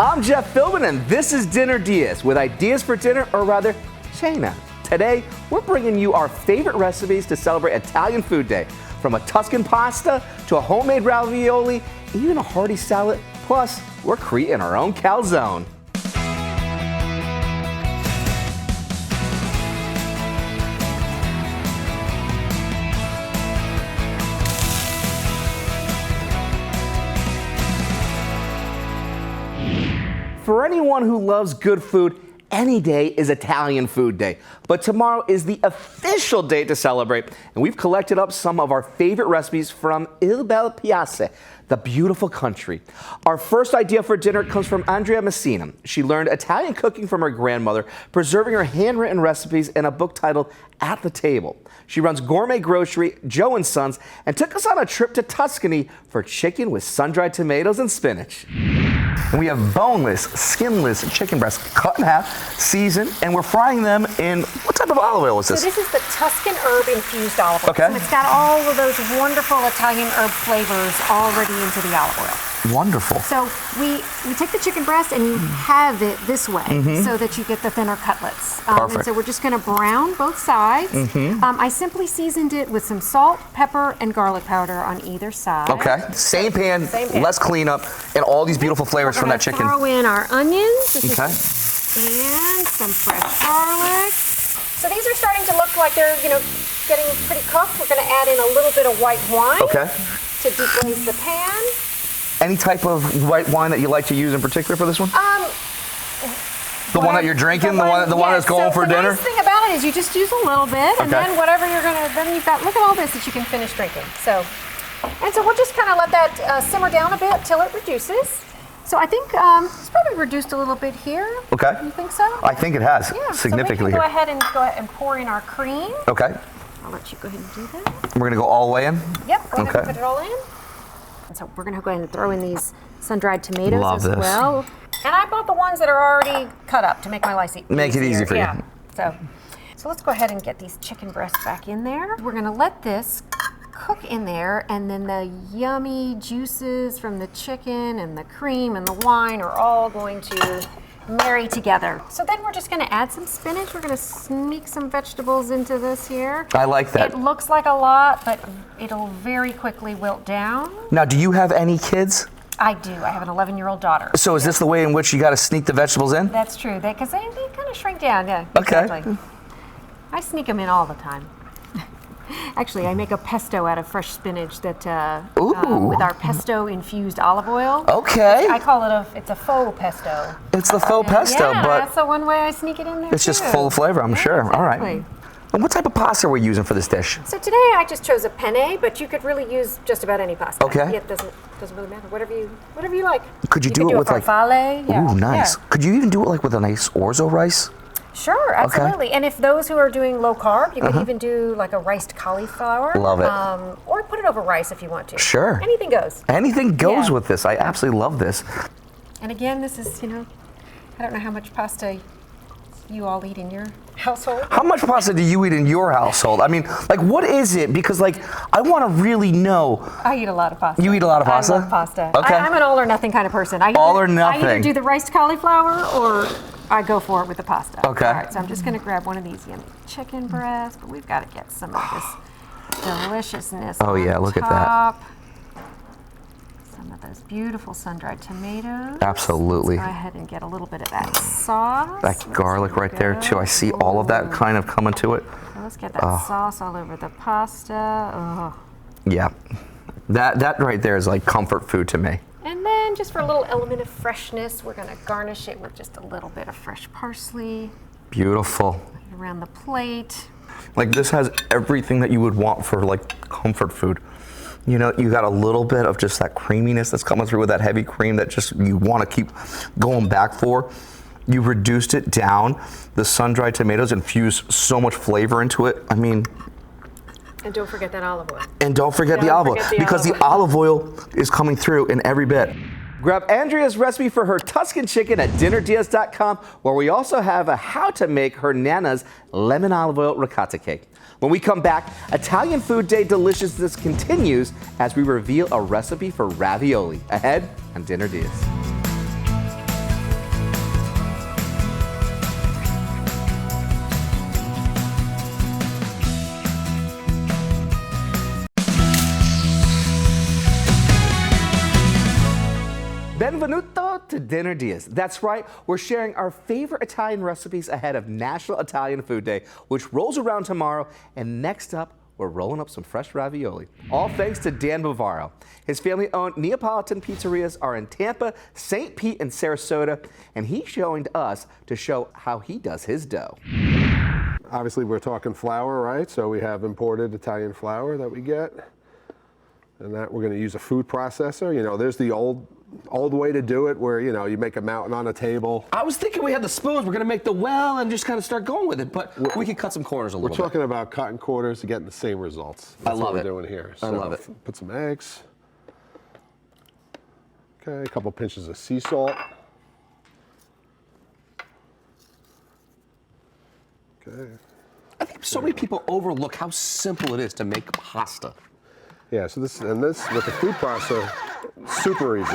I'm Jeff Philbin, and this is Dinner Diaz with ideas for dinner, or rather, cena. Today, we're bringing you our favorite recipes to celebrate Italian Food Day. From a Tuscan pasta to a homemade ravioli, even a hearty salad. Plus, we're creating our own calzone. For anyone who loves good food, any day is Italian Food Day. But tomorrow is the official day to celebrate, and we've collected up some of our favorite recipes from Il Bel Paese, the beautiful country. Our first idea for dinner comes from Andrea Messina. She learned Italian cooking from her grandmother, preserving her handwritten recipes in a book titled At the Table. She runs Gourmet Grocery, Joe & Sons, and took us on a trip to Tuscany for chicken with sun-dried tomatoes and spinach. And we have boneless, skinless chicken breasts cut in half, seasoned, and we're frying them in, what type of olive oil is this? So this is the Tuscan herb infused olive oil. Okay. So it's got all of those wonderful Italian herb flavors already into the olive oil. Wonderful. So we take the chicken breast and you have it this way so that you get the thinner cutlets. Perfect. And so we're just going to brown both sides. I simply seasoned it with some salt, pepper, and garlic powder on either side. Okay, same pan, less cleanup, and all these beautiful flavors from that chicken. Throw in our onions. Okay. And some fresh garlic. So these are starting to look like they're, getting pretty cooked. We're going to add in a little bit of white wine to deglaze the pan. Any type of white wine that you like to use in particular for this one? The one that you're drinking, the one that's going for dinner? The nice thing about it is you just use a little bit, and then whatever then you've got, look at all this that you can finish drinking. So we'll just kind of let that simmer down a bit till it reduces. So I think it's probably reduced a little bit here. Okay. You think so? I think it has, significantly so we here. can go ahead and pour in our cream. Okay. I'll let you go ahead and do that. We're going to go all the way in? Yep, go ahead and put it all in. And so we're going to go ahead and throw in these sun-dried tomatoes as well. And I bought the ones that are already cut up to make my life easier. Make it easy for you. Yeah. So let's go ahead and get these chicken breasts back in there. We're going to let this cook in there, and then the yummy juices from the chicken and the cream and the wine are all going to marry together. So then we're just going to add some spinach. We're going to sneak some vegetables into this here. I like that. It looks like a lot, but it'll very quickly wilt down. Now, do you have any kids? I do. I have an 11-year-old daughter. So is this the way in which you got to sneak the vegetables in? That's true. Because they kind of shrink down. Yeah. Okay. Exactly. I sneak them in all the time. Actually, I make a pesto out of fresh spinach that with our pesto infused olive oil. Okay. I call it it's a faux pesto. It's the faux pesto, yeah, but that's the one way I sneak it in there. It's just full of flavor, I'm sure. Exactly. All right. And what type of pasta are we using for this dish? So today I just chose a penne, but you could really use just about any pasta. Okay. It doesn't really matter. Whatever you like. Could you do it with farfalle. Ooh, nice. Yeah. Could you even do it like with a nice orzo rice? Sure, absolutely. Okay. And if those who are doing low carb, you could even do like a riced cauliflower. Love it. Or put it over rice if you want to. Sure. Anything goes. Anything goes with this. I absolutely love this. And again, this is, I don't know how much pasta you all eat in your household. How much pasta do you eat in your household? I mean, like, what is it? Because, like, I want to really know. I eat a lot of pasta. You eat a lot of pasta? I love pasta. Okay. I'm an all or nothing kind of person. All or nothing. I either do the riced cauliflower or I go for it with the pasta. Okay. All right, so I'm just going to grab one of these yummy chicken breasts, but we've got to get some of this deliciousness. Oh, yeah, look at that. Some of those beautiful sun-dried tomatoes. Absolutely. Let's go ahead and get a little bit of that sauce. That garlic right there, too. I see all of that kind of coming to it. So let's get that sauce all over the pasta. Oh. Yeah. That right there is like comfort food to me. And then just for a little element of freshness, we're going to garnish it with just a little bit of fresh parsley. Beautiful. Around the plate. Like, this has everything that you would want for, like, comfort food. You got a little bit of just that creaminess that's coming through with that heavy cream that just you want to keep going back for. You reduced it down. The sun-dried tomatoes infused so much flavor into it. I mean... And don't forget that olive oil. And don't forget the olive oil, because the olive oil is coming through in every bit. Grab Andrea's recipe for her Tuscan chicken at dinnerdiaz.com, where we also have a how to make her Nana's lemon olive oil ricotta cake. When we come back, Italian Food Day deliciousness continues as we reveal a recipe for ravioli. Ahead on Dinner Diaz. Benvenuto to Dinner DeeAs. That's right, we're sharing our favorite Italian recipes ahead of National Italian Food Day, which rolls around tomorrow. And next up, we're rolling up some fresh ravioli. All thanks to Dan Bavaro. His family-owned Neapolitan pizzerias are in Tampa, St. Pete, and Sarasota, and he joined us to show how he does his dough. Obviously, we're talking flour, right? So we have imported Italian flour that we get. And that we're going to use a food processor. You know, there's the old way to do it where, you know, you make a mountain on a table. I was thinking we had the spoons. We're going to make the well and just kind of start going with it. But we could cut some corners a little bit. We're talking about cutting quarters to getting the same results. That's what we're doing here. I love it. Put some eggs. Okay, a couple pinches of sea salt. Okay. I think so many people overlook how simple it is to make pasta. Yeah, so this with the food processor, super easy.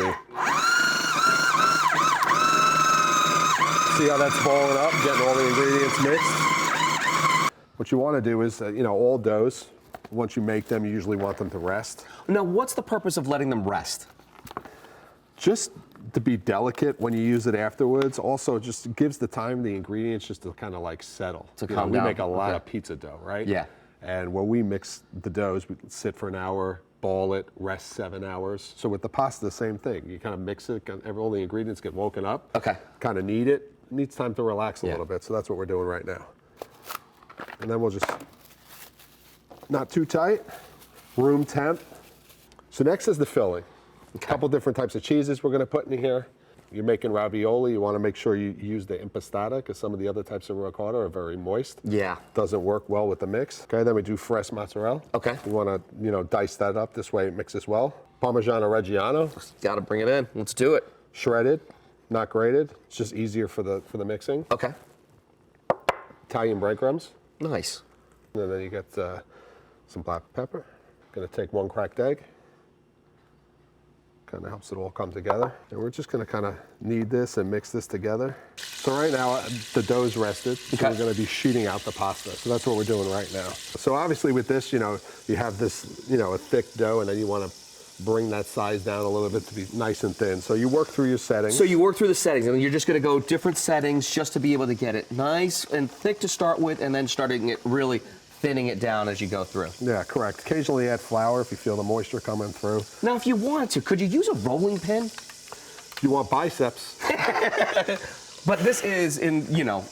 See how that's balling up, getting all the ingredients mixed? What you want to do is, you know, all doughs, once you make them, you usually want them to rest. Now, what's the purpose of letting them rest? Just to be delicate when you use it afterwards. Also, just gives the ingredients just to kind of like settle. To calm down. We make a lot of pizza dough, right? Yeah. And when we mix the doughs, we sit for an hour, ball it, rest 7 hours. So with the pasta, the same thing. You kind of mix it, all the ingredients get woken up. Okay. Kind of knead it. It needs time to relax a little bit. So that's what we're doing right now. And then we'll just, not too tight, room temp. So next is the filling. A couple different types of cheeses we're going to put in here. You're making ravioli, you want to make sure you use the impastata because some of the other types of ricotta are very moist. Yeah. Doesn't work well with the mix. Okay, then we do fresh mozzarella. Okay. You want to, you know, dice that up this way it mixes well. Parmigiano Reggiano. Got to bring it in. Let's do it. Shredded, not grated. It's just easier for the mixing. Okay. Italian breadcrumbs. Nice. And then you get some black pepper. Gonna take 1 cracked egg. Kind of helps it all come together. And we're just going to kind of knead this and mix this together. So right now the dough's rested. So we're going to be sheeting out the pasta. So that's what we're doing right now. So obviously with this, you know, you have this, you know, a thick dough and then you want to bring that size down a little bit to be nice and thin. So you work through your settings. So you work through the settings and you're just going to go different settings just to be able to get it nice and thick to start with and then starting it really thinning it down as you go through. Yeah, correct. Occasionally add flour if you feel the moisture coming through. Now, if you want to, could you use a rolling pin? You want biceps. But this is,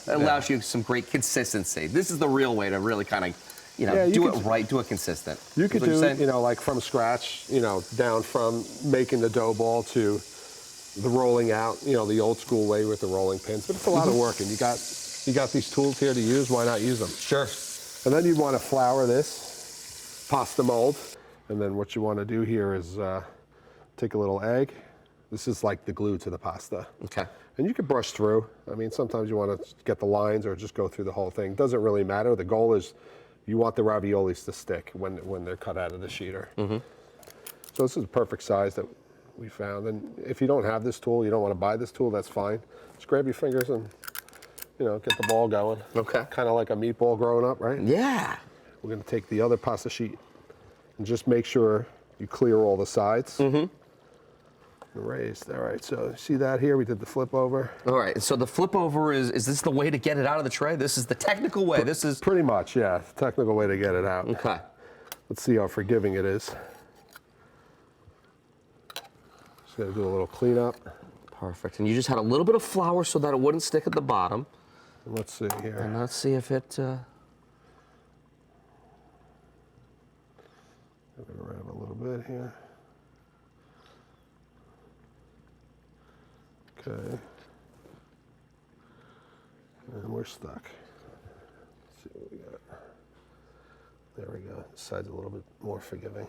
allows you some great consistency. This is the real way to really kind of, do it right, do it consistent. You could do, like from scratch, down from making the dough ball to the rolling out, the old school way with the rolling pins. But it's a lot of work, and you got these tools here to use. Why not use them? Sure. And then you want to flour this pasta mold. And then what you want to do here is take a little egg. This is like the glue to the pasta. Okay. And you can brush through. I mean, sometimes you want to get the lines or just go through the whole thing. Doesn't really matter. The goal is you want the raviolis to stick when they're cut out of the sheeter. Mm-hmm. So this is a perfect size that we found. And if you don't have this tool, you don't want to buy this tool, that's fine. Just grab your fingers and get the ball going. Okay. Kind of like a meatball growing up, right? Yeah. We're going to take the other pasta sheet and just make sure you clear all the sides. Mm-hmm. Raised. All right, so see that here? We did the flip over. All right, so the flip over is this the way to get it out of the tray? This is the technical way. This is pretty much, yeah, the technical way to get it out. Okay. Let's see how forgiving it is. Just got to do a little cleanup. Perfect. And you just had a little bit of flour so that it wouldn't stick at the bottom. Let's see here. And let's see if it. I'm going to wrap a little bit here. Okay. And we're stuck. Let's see what we got. There we go. This side's a little bit more forgiving.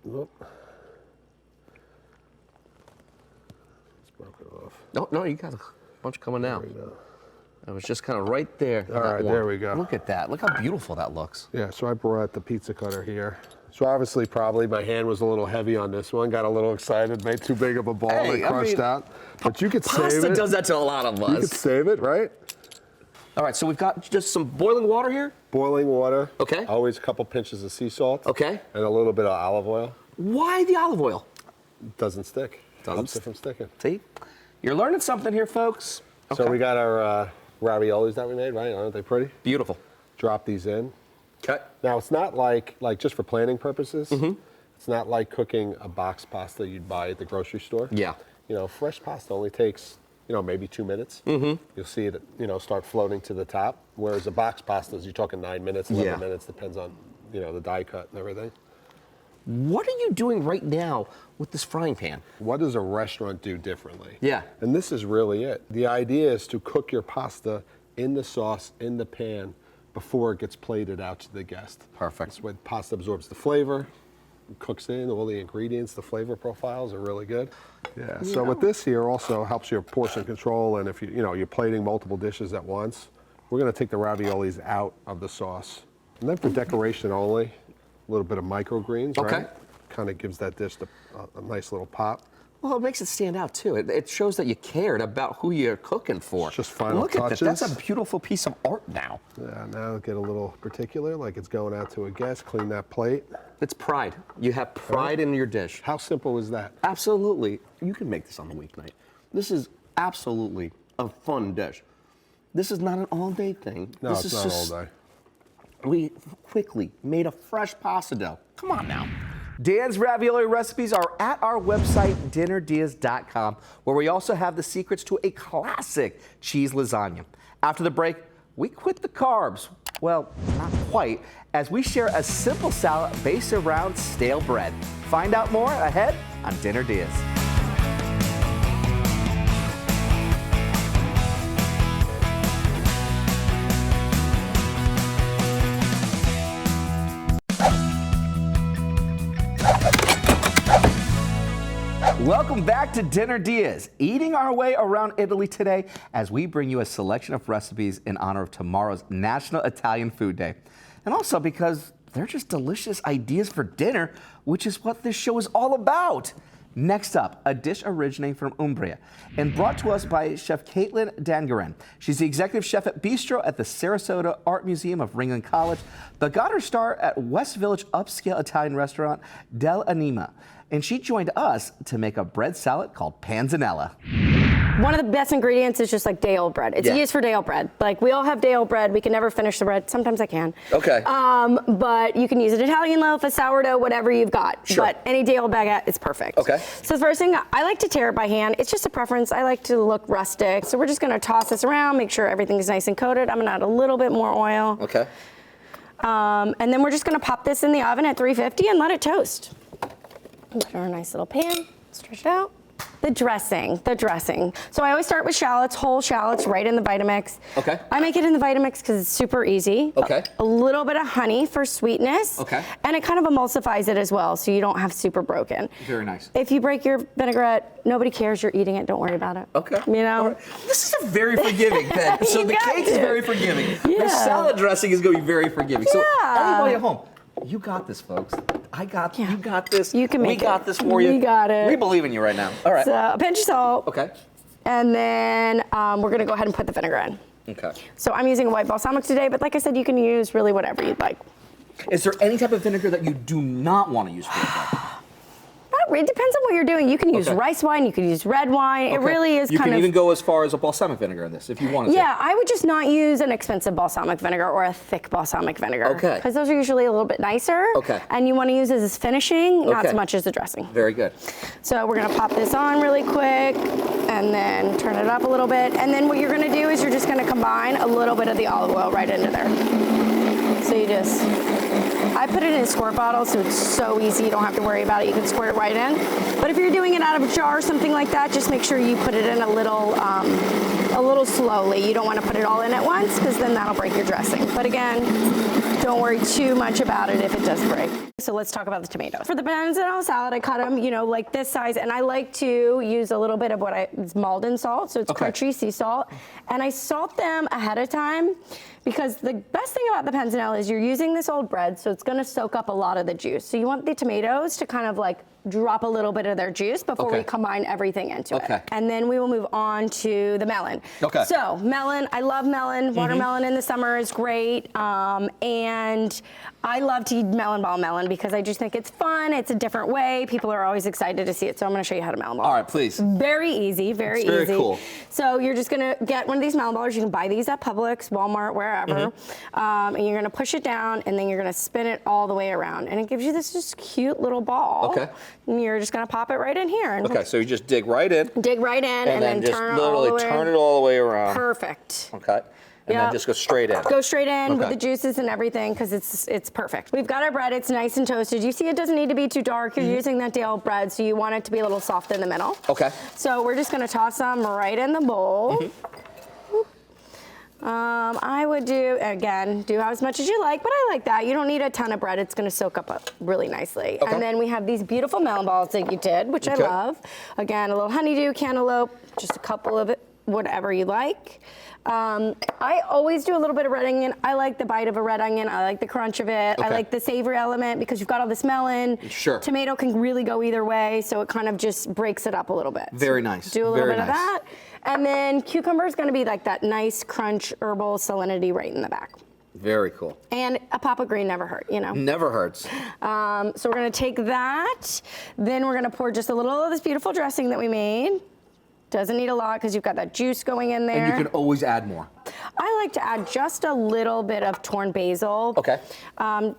Whoop. It's broken off. No, you got a bunch coming now. There we go. It was just kind of right there. All right, there we go. Look at that. Look how beautiful that looks. Yeah, so I brought the pizza cutter here. So obviously, probably my hand was a little heavy on this one. Got a little excited, made too big of a ball, and crushed out. But you could save it. Pasta does that to a lot of us. You could save it, right? All right, so we've got just some boiling water here. Boiling water. Okay. Always a couple pinches of sea salt. Okay. And a little bit of olive oil. Why the olive oil? doesn't stick. Doesn't Stops it from sticking. See? You're learning something here, folks. So we got our raviolis that we made, right? Aren't they pretty? Beautiful. Drop these in. Okay. Now it's not like just for planning purposes. It's not like cooking a box pasta you'd buy at the grocery store. Yeah. You know, fresh pasta only takes maybe 2 minutes. You'll see it start floating to the top. Whereas a box pasta is you're talking 9 minutes, 11 minutes, depends on the die cut and everything. What are you doing right now with this frying pan? What does a restaurant do differently? Yeah. And this is really it. The idea is to cook your pasta in the sauce, in the pan, before it gets plated out to the guest. Perfect. That's when pasta absorbs the flavor, cooks in all the ingredients, the flavor profiles are really good. Yeah, so with this here also helps your portion control, and if you're plating multiple dishes at once, we're gonna take the raviolis out of the sauce. And then for decoration only, a little bit of microgreens, right? Kind of gives that dish a nice little pop. Well, it makes it stand out too. It shows that you cared about who you're cooking for. It's just final Look touches. at that. That's a beautiful piece of art now. Yeah, now get a little particular, like it's going out to a guest. Clean that plate. It's pride. You have pride in your dish. How simple is that? Absolutely. You can make this on the weeknight. This is absolutely a fun dish. This is not an all-day thing. No, this it's is not just, all day. We quickly made a fresh pasta dough. Come on now. Dan's ravioli recipes are at our website, dinnerdeas.com, where we also have the secrets to a classic cheese lasagna. After the break, we quit the carbs. Well, not quite, as we share a simple salad based around stale bread. Find out more ahead on Dinner Dias. Welcome back to Dinner Dias, eating our way around Italy today as we bring you a selection of recipes in honor of tomorrow's National Italian Food Day. And also because they're just delicious ideas for dinner, which is what this show is all about. Next up, a dish originating from Umbria and brought to us by Chef Caitlin Dangaren. She's the executive chef at Bistro at the Sarasota Art Museum of Ringling College, but got her start at West Village upscale Italian restaurant Del Anima. And she joined us to make a bread salad called panzanella. One of the best ingredients is just like day-old bread. It's used for day-old bread. Like we all have day-old bread. We can never finish the bread. Sometimes I can. Okay. But you can use an Italian loaf, a sourdough, whatever you've got. Sure. But any day-old baguette is perfect. Okay. So the first thing, I like to tear it by hand. It's just a preference. I like to look rustic. So we're just gonna toss this around, make sure everything's nice and coated. I'm gonna add a little bit more oil. Okay. And then we're just gonna pop this in the oven at 350 and let it toast. Put our nice little pan, stretch it out. The dressing. So I always start with shallots, whole shallots, right in the Vitamix. Okay. I make it in the Vitamix because it's super easy. Okay. A little bit of honey for sweetness. Okay. And it kind of emulsifies it as well, so you don't have super broken. Very nice. If you break your vinaigrette, nobody cares, you're eating it, don't worry about it. Okay. You know? All right. This is a very forgiving thing. So You the got cake is to. very forgiving. The Yeah. salad dressing is going to be very forgiving. So Yeah. everybody at home, you got this, folks. You got this. You can make We got it. this for you. We got it. We believe in you right now. All right. So a pinch of salt. Okay. And then we're gonna go ahead and put the vinegar in. Okay. So I'm using a white balsamic today, but like I said, you can use really whatever you'd like. Is there any type of vinegar that you do not want to use for your bread? It depends on what you're doing. You can use Okay. rice wine, you can use red wine. It Okay. really is You kind can of. even go as far as a balsamic vinegar in this if you wanted to. Yeah, I would just not use an expensive balsamic vinegar or a thick balsamic vinegar. Okay. Because those are usually a little bit nicer. Okay. And you want to use it as finishing, not Okay. so much as the dressing. Very good. So we're gonna pop this on really quick and then turn it up a little bit. And then what you're gonna do is you're just gonna combine a little bit of the olive oil right into there. So you just, I put it in a squirt bottle so it's so easy, you don't have to worry about it. You can squirt it right in. But if you're doing it out of a jar or something like that, just make sure you put it in a little slowly. You don't want to put it all in at once because then that'll break your dressing. But again, don't worry too much about it if it does break. So let's talk about the tomatoes. For the panzanella salad, I cut them, like this size, and I like to use a little bit of it's Maldon salt, so it's crunchy sea salt, and I salt them ahead of time because the best thing about the panzanella is you're using this old bread, so it's gonna soak up a lot of the juice. So you want the tomatoes to kind of drop a little bit of their juice before we combine everything into it. And then we will move on to the melon. Okay. So melon, I love melon. Watermelon in the summer is great. And And I love to eat melon ball melon because I just think it's fun. It's a different way. People are always excited to see it. So I'm going to show you how to melon ball. All right, please. Very easy, very It's easy. very cool. So you're just going to get one of these melon ballers. You can buy these at Publix, Walmart, wherever. And you're going to push it down, and then you're going to spin it all the way around. And it gives you this just cute little ball. Okay. And you're just going to pop it right in here. And Okay, so you just dig right in. dig right in, and then just turn it all the literally way. turn it all the way around. Perfect. Okay. And then Yep. just go straight in. Go straight in with Okay. the juices and everything because it's perfect. We've got our bread. It's nice and toasted. You see it doesn't need to be too dark. You're using that day old bread, so you want it to be a little soft in the middle. Okay. So we're just going to toss some right in the bowl. I would do as much as you like, but I like that. You don't need a ton of bread. It's going to soak up really nicely. Okay. And then we have these beautiful melon balls that you did, which I Okay. love. Again, a little honeydew, cantaloupe, just a couple of it, whatever you like. I always do a little bit of red onion. I like the bite of a red onion. I like the crunch of it. I Okay. like the savory element because you've got all this melon. Sure. Tomato can really go either way, so it kind of just breaks it up a little bit. Very nice. Do a little Very bit of nice. that. And then cucumber is going to be like that nice crunch herbal salinity right in the back. Very cool. And a pop of green never hurt, you know. Never hurts. So we're going to take that. Then we're going to pour just a little of this beautiful dressing that we made. Doesn't need a lot because you've got that juice going in there. And you can always add more. I like to add just a little bit of torn basil. Okay.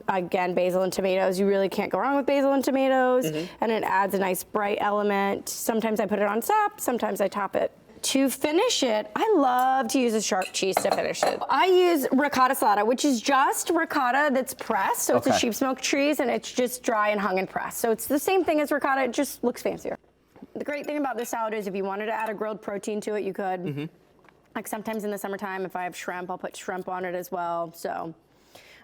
Again, basil and tomatoes. You really can't go wrong with basil and tomatoes. Mm-hmm. And it adds a nice bright element. Sometimes I put it on top, sometimes I top it. To finish it, I love to use a sharp cheese to finish it. I use ricotta salata, which is just ricotta that's pressed. So it's a Okay. sheep smoked cheese and it's just dry and hung and pressed. So it's the same thing as ricotta, it just looks fancier. The great thing about this salad is if you wanted to add a grilled protein to it, you could. Like sometimes in the summertime, if I have shrimp, I'll put shrimp on it as well. So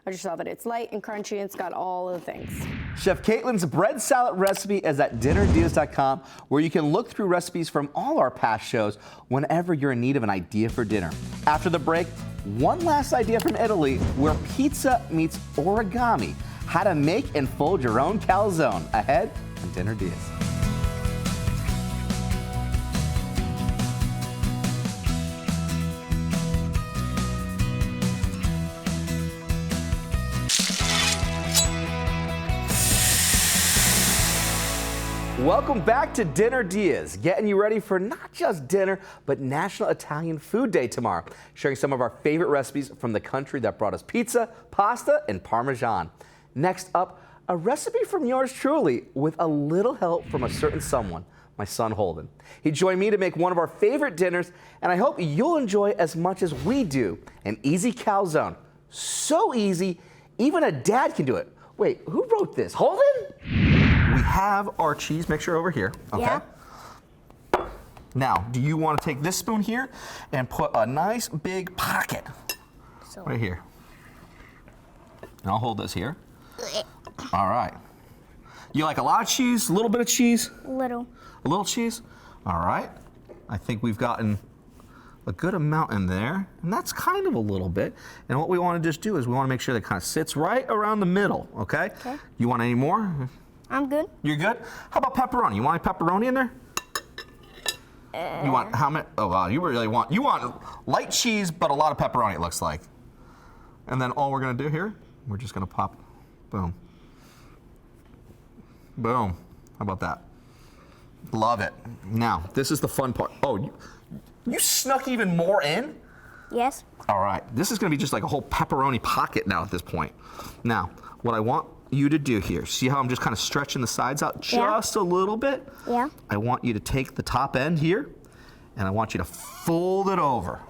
I just love it. It's light and crunchy. It's got all of the things. Chef Caitlin's bread salad recipe is at dinnerdeas.com, where you can look through recipes from all our past shows whenever you're in need of an idea for dinner. After the break, one last idea from Italy where pizza meets origami. How to make and fold your own calzone. Ahead on Dinner Diaz. Welcome back to Dinner Diaz, getting you ready for not just dinner, but National Italian Food Day tomorrow, sharing some of our favorite recipes from the country that brought us pizza, pasta, and Parmesan. Next up, a recipe from yours truly with a little help from a certain someone, my son Holden. He joined me to make one of our favorite dinners, and I hope you'll enjoy as much as we do, an easy calzone. So easy, even a dad can do it. Wait, who wrote this? Holden? We have our cheese mixture over here, okay? Yeah. Now, do you want to take this spoon here and put a nice big pocket right here? And I'll hold this here. All right. You like a lot of cheese, a little bit of cheese? Little. A little cheese? All right. I think we've gotten a good amount in there, and that's kind of a little bit. And what we want to just do is we want to make sure that it kind of sits right around the middle, okay? Okay. You want any more? I'm good. You're good? How about pepperoni? You want any pepperoni in there? You want how many? Oh wow, you want light cheese, but a lot of pepperoni, it looks like. And then all we're gonna do here, we're just gonna pop, boom. Boom. How about that? Love it. Now, this is the fun part. Oh, you snuck even more in? Yes. All right, this is gonna be just like a whole pepperoni pocket now at this point. Now, what I want you to do here, see how I'm just kind of stretching the sides out just a little bit? Yeah. I want you to take the top end here, and I want you to fold it over.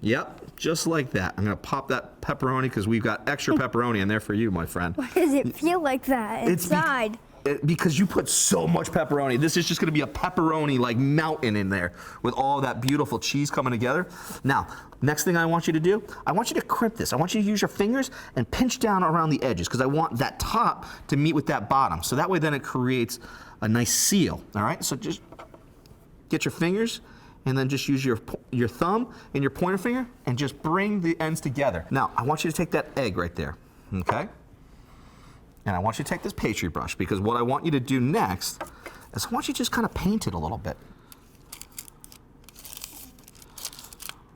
Yep, just like that. I'm gonna pop that pepperoni because we've got extra pepperoni in there for you, my friend. Why does it feel like that inside? Because you put so much pepperoni. This is just gonna be a pepperoni like mountain in there with all that beautiful cheese coming together. Now, next thing I want you to do, I want you to crimp this. I want you to use your fingers and pinch down around the edges because I want that top to meet with that bottom. So that way then it creates a nice seal, all right? So just get your fingers and then just use your thumb and your pointer finger and just bring the ends together. Now, I want you to take that egg right there, okay? And I want you to take this pastry brush because what I want you to do next is I want you to just kind of paint it a little bit.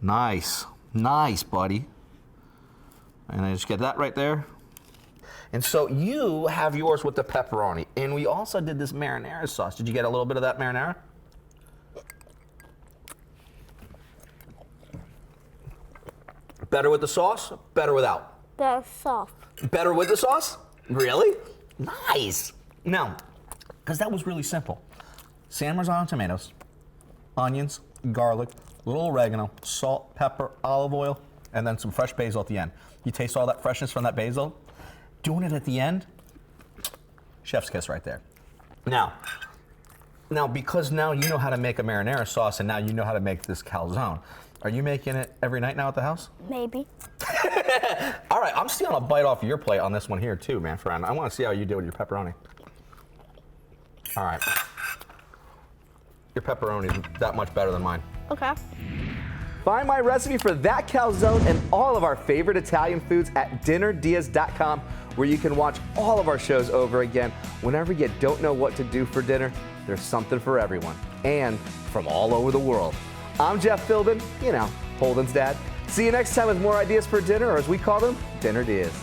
Nice, nice, buddy. And I just get that right there. And so you have yours with the pepperoni. And we also did this marinara sauce. Did you get a little bit of that marinara? Better with the sauce, better without? They're soft. Better with the sauce? Really? Nice. Now, because that was really simple. San Marzano tomatoes, onions, garlic, little oregano, salt, pepper, olive oil, and then some fresh basil at the end. You taste all that freshness from that basil. Doing it at the end, chef's kiss right there. Now, because now you know how to make a marinara sauce and now you know how to make this calzone, are you making it every night now at the house? Maybe. All right, I'm stealing a bite off your plate on this one here too, man, friend. I want to see how you do with your pepperoni. All right. Your pepperoni is that much better than mine. Okay. Find my recipe for that calzone and all of our favorite Italian foods at dinnerdeas.com, where you can watch all of our shows over again. Whenever you don't know what to do for dinner, there's something for everyone, and from all over the world. I'm Jeff Philbin, Holden's dad. See you next time with more ideas for dinner, or as we call them, Dinner Dias.